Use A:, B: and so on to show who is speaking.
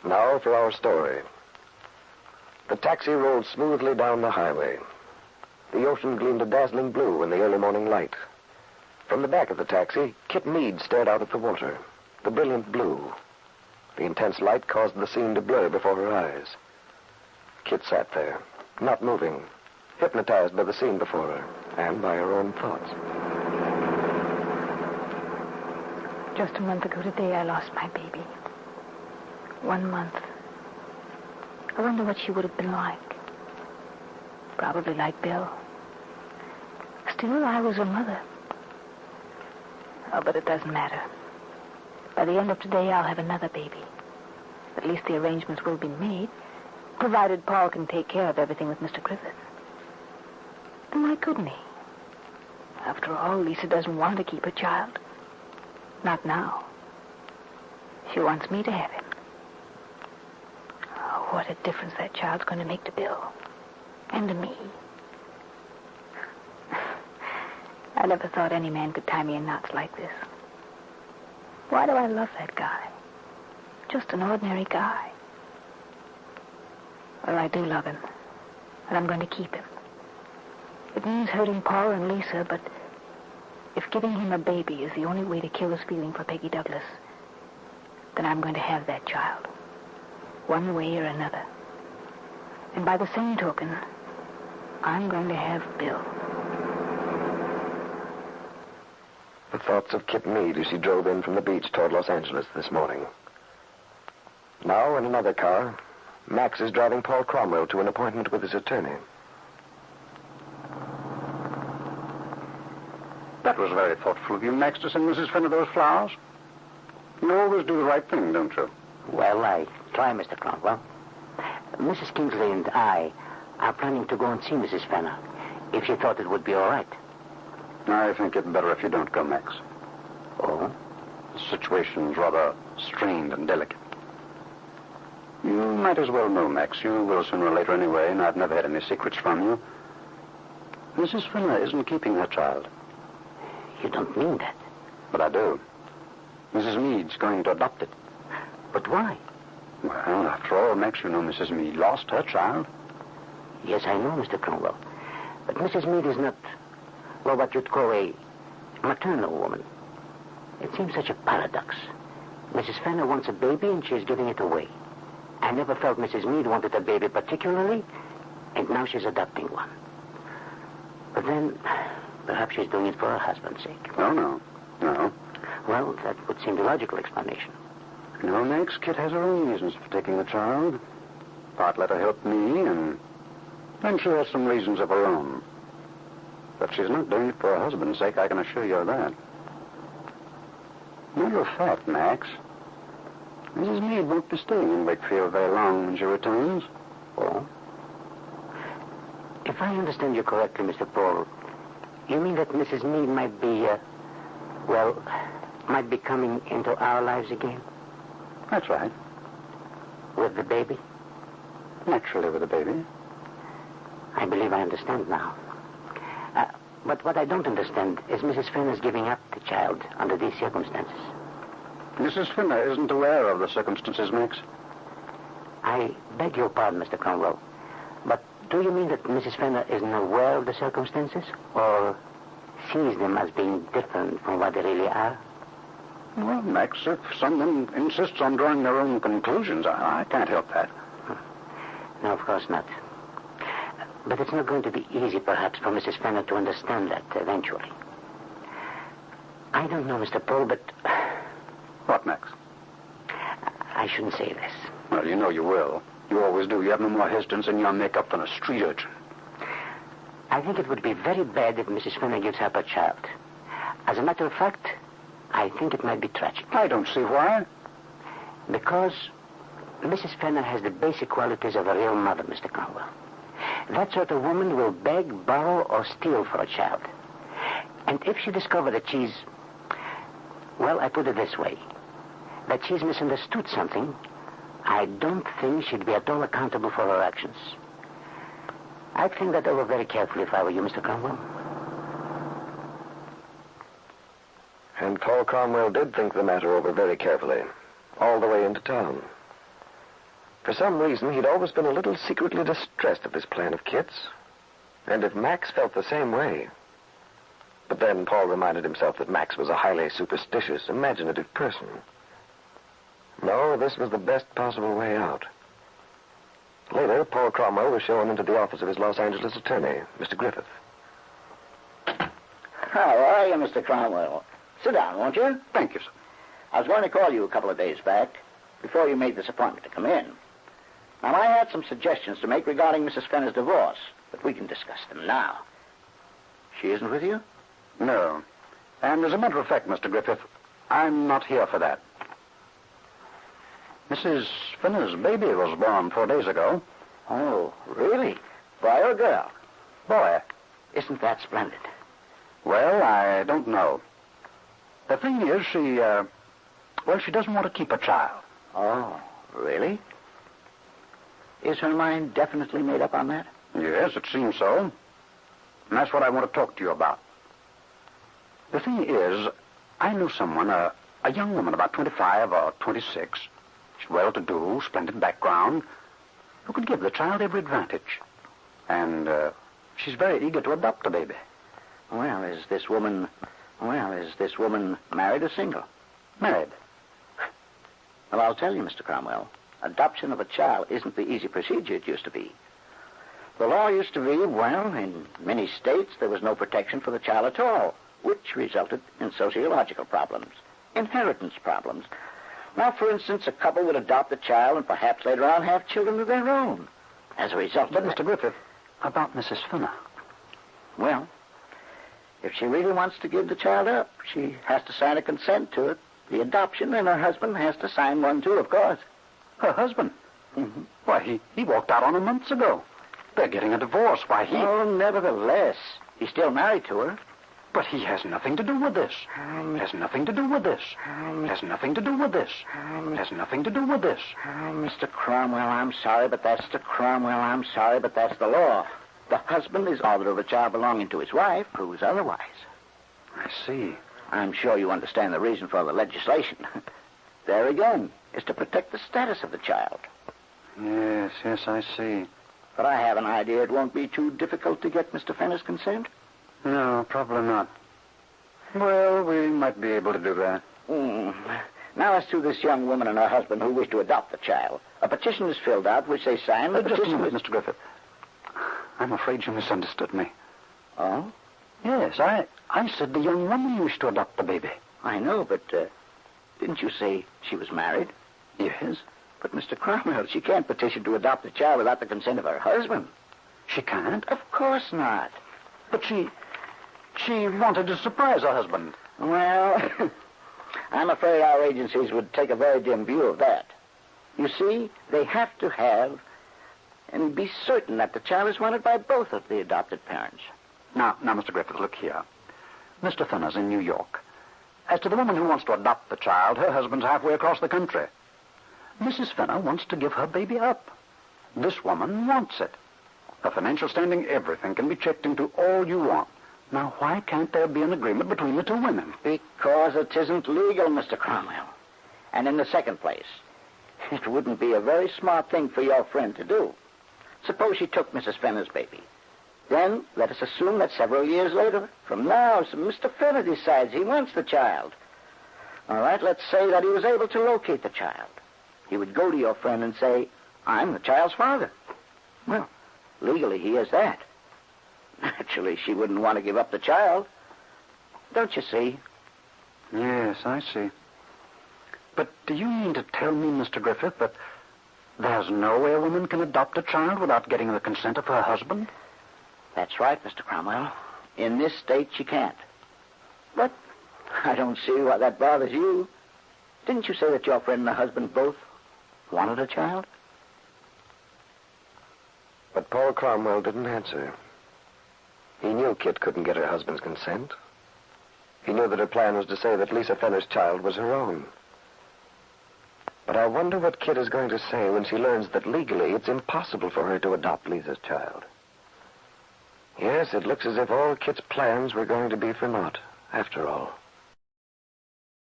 A: Now for our story. The taxi rolled smoothly down the highway. The ocean gleamed a dazzling blue in the early morning light. From the back of the taxi, Kit Meade stared out at the water, the brilliant blue. The intense light caused the scene to blur before her eyes. Kit sat there, not moving, hypnotized by the scene before her and by her own thoughts.
B: Just a month ago today, I lost my baby. 1 month. I wonder what she would have been like. Probably like Bill. Still, I was her mother. Oh, but it doesn't matter. By the end of today, I'll have another baby. At least the arrangements will be made, provided Paul can take care of everything with Mr. Griffith. And why couldn't he? After all, Lisa doesn't want to keep her child. Not now. She wants me to have him. Oh, what a difference that child's going to make to Bill. And to me. I never thought any man could tie me in knots like this. Why do I love that guy? Just an ordinary guy. Well, I do love him. And I'm going to keep him. It means hurting Paul and Lisa, but if giving him a baby is the only way to kill his feeling for Peggy Douglas, then I'm going to have that child. One way or another. And by the same token, I'm going to have Bill.
A: The thoughts of Kit Meade as she drove in from the beach toward Los Angeles this morning. Now, in another car, Max is driving Paul Cromwell to an appointment with his attorney.
C: That was very thoughtful of you, Max, to send Mrs. Fenner those flowers. You always do the right thing, don't you?
D: Well, I try, Mr. Cromwell. Mrs. Kingsley and I are planning to go and see Mrs. Fenner, if she thought it would be all right.
C: I think it better if you don't go, Max.
D: Oh?
C: The situation's rather strained and delicate. You might as well know, Max. You will sooner or later anyway, and I've never had any secrets from you. Mrs. Fenner isn't keeping her child.
D: You don't mean that?
C: But I do. Mrs. Meade's going to adopt it.
D: But why?
C: Well, after all, Max, you know Mrs. Meade lost her child.
D: Yes, I know, Mr. Cromwell. But Mrs. Meade is not, well, what you'd call a maternal woman. It seems such a paradox. Mrs. Fenner wants a baby and she's giving it away. I never felt Mrs. Meade wanted a baby particularly, and now she's adopting one. But then, perhaps she's doing it for her husband's sake.
C: No.
D: Well, that would seem the logical explanation.
C: No, Max, Kit has her own reasons for taking the child. Part let her help me, and then she has some reasons of her own. But she's not doing it for her husband's sake, I can assure you of that. Matter of fact, Max, Mrs. Meade won't be staying in Wakefield very long when she returns.
D: Oh? If I understand you correctly, Mr. Paul, you mean that Mrs. Meade might be, might be coming into our lives again?
C: That's right.
D: With the baby?
C: Naturally, with the baby.
D: I believe I understand now. But what I don't understand is Mrs. Fenner's giving up the child under these circumstances.
C: Mrs. Fenner isn't aware of the circumstances, Max.
D: I beg your pardon, Mr. Cromwell, but do you mean that Mrs. Fenner isn't aware of the circumstances, or sees them as being different from what they really are?
C: Well, Max, if someone insists on drawing their own conclusions, I can't help that.
D: No, of course not. But it's not going to be easy, perhaps, for Mrs. Fenner to understand that eventually. I don't know, Mr. Paul, but...
C: What, Max?
D: I shouldn't say this.
C: Well, you know you will. You always do. You have no more hesitance in your makeup than a street urchin.
D: I think it would be very bad if Mrs. Fenner gives up her child. As a matter of fact, I think it might be tragic.
C: I don't see why.
D: Because Mrs. Fenner has the basic qualities of a real mother, Mr. Cromwell. That sort of woman will beg, borrow, or steal for a child. And if she discovered that she's... Well, I put it this way. That she's misunderstood something, I don't think she'd be at all accountable for her actions. I'd think that over very carefully if I were you, Mr. Cromwell.
A: And Paul Cromwell did think the matter over very carefully, all the way into town. For some reason, he'd always been a little secretly distressed at this plan of Kit's. And if Max felt the same way... But then Paul reminded himself that Max was a highly superstitious, imaginative person. No, this was the best possible way out. Later, Paul Cromwell was shown into the office of his Los Angeles attorney, Mr. Griffith.
E: How are you, Mr. Cromwell? Sit down, won't you?
C: Thank you, sir.
E: I was going to call you a couple of days back, before you made this appointment to come in. Now, I had some suggestions to make regarding Mrs. Fenner's divorce, but we can discuss them now. She isn't with you?
C: No. And as a matter of fact, Mr. Griffith, I'm not here for that. Mrs. Fenner's baby was born 4 days ago.
E: Oh, really? Boy or girl?
C: Boy.
E: Isn't that splendid?
C: Well, I don't know. The thing is, she doesn't want to keep a child.
E: Oh, really? Is her mind definitely made up on that?
C: Yes, it seems so. And that's what I want to talk to you about. The thing is, I knew someone, a young woman about 25 or 26, she's well-to-do, splendid background, who could give the child every advantage. And she's very eager to adopt a baby.
E: Well, is this woman married or single?
C: Married.
E: Well, I'll tell you, Mr. Cromwell, adoption of a child isn't the easy procedure it used to be. The law used to be, well, in many states there was no protection for the child at all, which resulted in sociological problems, inheritance problems. Now, for instance, a couple would adopt a child and perhaps later on have children of their own. As a result
C: But,
E: of that...
C: Mr. Griffith, about Mrs. Fenner.
E: Well, if she really wants to give the child up, she has to sign a consent to it, the adoption, and her husband has to sign one too, of course.
C: Her husband?
E: Mm-hmm.
C: Why, he walked out on her months ago. They're getting a divorce. Why, he...
E: Oh, nevertheless, he's still married to her.
C: But he has nothing to do with this. Has nothing to do with this. Has nothing to do with this. Has nothing to do with this.
E: Mr. Cromwell, I'm sorry, but that's the law. The husband is father of a child belonging to his wife, proves otherwise.
C: I see.
E: I'm sure you understand the reason for the legislation. There again, is to protect the status of the child.
C: Yes, I see.
E: But I have an idea it won't be too difficult to get Mr. Fenner's consent.
C: No, probably not. Well, we might be able to do that.
E: Now, as to this young woman and her husband who wish to adopt the child, a petition is filled out which they sign.
C: Just a minute, Mr. Griffith. I'm afraid you misunderstood me.
E: Oh?
C: Yes, I said the young woman wished to adopt the baby.
E: I know, but didn't you say she was married?
C: Yes.
E: But, Mr. Cromwell, she can't petition to adopt the child without the consent of her husband.
C: She can't?
E: Of course not.
C: But she wanted to surprise her husband.
E: Well, I'm afraid our agencies would take a very dim view of that. You see, they have to have and be certain that the child is wanted by both of the adopted parents.
C: Now, Mr. Griffith, look here. Mr. Fenner's in New York. As to the woman who wants to adopt the child, her husband's halfway across the country. Mrs. Fenner wants to give her baby up. This woman wants it. Her financial standing, everything can be checked into all you want. Now, why can't there be an agreement between the two women?
E: Because it isn't legal, Mr. Cromwell. And in the second place, it wouldn't be a very smart thing for your friend to do. Suppose she took Mrs. Fenner's baby. Then, let us assume that several years later, from now, Mr. Fenner decides he wants the child. All right, let's say that he was able to locate the child. He would go to your friend and say, I'm the child's father. Well, legally, he is that. Naturally, she wouldn't want to give up the child. Don't you see?
C: Yes, I see. But do you mean to tell me, Mr. Griffith, that there's no way a woman can adopt a child without getting the consent of her husband?
E: That's right, Mr. Cromwell. In this state, she can't. But I don't see why that bothers you. Didn't you say that your friend and her husband both wanted a child?
A: But Paul Cromwell didn't answer. He knew Kit couldn't get her husband's consent. He knew that her plan was to say that Lisa Fenner's child was her own. But I wonder what Kit is going to say when she learns that legally it's impossible for her to adopt Lisa's child. Yes, it looks as if all Kit's plans were going to be for naught, after all.